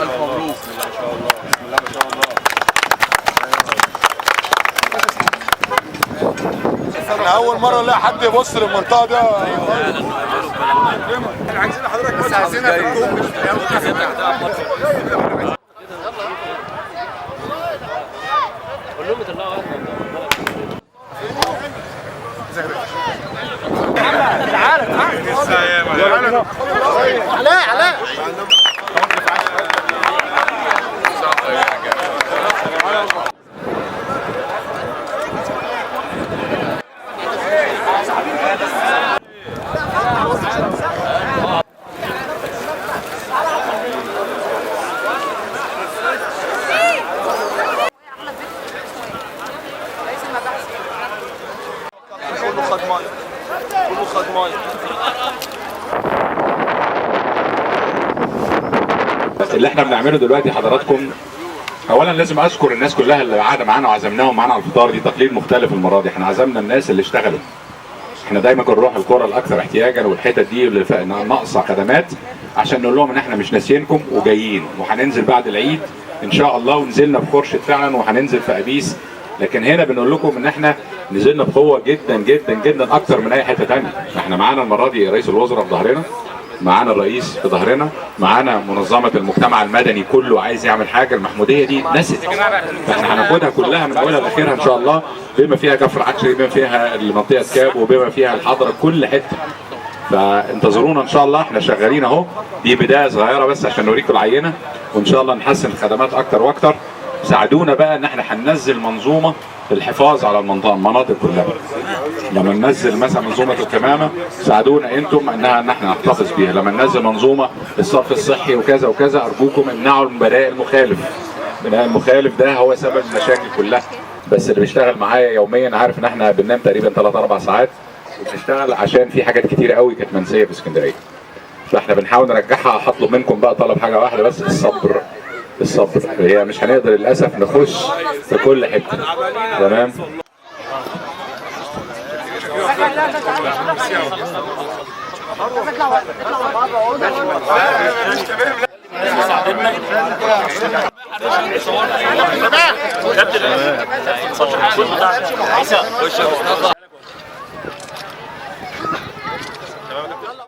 الف مبروك. بسم الله ما شاء الله، بسم الله ما شاء الله. احنا اول مره نلاقي حد يبص للمنطقه دي. احنا عايزين حضرتك بس عايزينها في الجون مش كلهم يطلعوا تعالى علاء علاء كله خد ميه، كله خد ميه. اللي احنا بنعمله دلوقتي حضراتكم، اولا لازم اشكر الناس كلها اللي قاعده معانا وعزمناهم معانا على الفطار. دي تقليد مختلف المره دي، احنا عزمنا الناس اللي اشتغلوا. احنا دايما بنروح القرى الاكثر احتياجا والحتت دي اللي ناقصه خدمات عشان نقول لهم ان احنا مش ناسيينكم وجايين، وهننزل بعد العيد ان شاء الله. ونزلنا في خرشد فعلا وهننزل في ابيس، لكن هنا بنقول لكم ان احنا نزلنا بقوه جدا جدا جدا اكتر من اي حته ثانيه. احنا معانا المره دي رئيس الوزراء في ظهرنا، معانا الرئيس في ظهرنا، معانا منظمه المجتمع المدني كله عايز يعمل حاجه. المحموديه دي نست، فاحنا هناخدها كلها من اولها لاخرها ان شاء الله، بما فيها كفر عكشري، بما فيها منطقه كاب، وبما فيها الحضره، كل حته. فانتظرونا ان شاء الله، احنا شغالين اهو. دي بدايه صغيره بس عشان نوريكم العينه، وان شاء الله نحسن الخدمات اكتر واكتر. ساعدونا بقى ان احنا هننزل منظومه للحفاظ على المناطق كلها. لما ننزل مثلا منظومه الكمامه ساعدونا انتم ان احنا نحتفظ بيها. لما ننزل منظومه الصرف الصحي وكذا وكذا، ارجوكم امنعوا البناء المخالف. البناء المخالف ده هو سبب المشاكل كلها. بس اللي بيشتغل معايا يوميا عارف ان احنا بننام تقريبا 3-4 ساعات وبنشتغل عشان في حاجات كتير قوي كانت منسيه في اسكندريه. فاحنا بنحاول نرجعها. هطلب منكم بقى طلب حاجه واحده بس، الصبر. الصبر، هي مش هنقدر للاسف نخش في كل حته. تمام؟ عيسى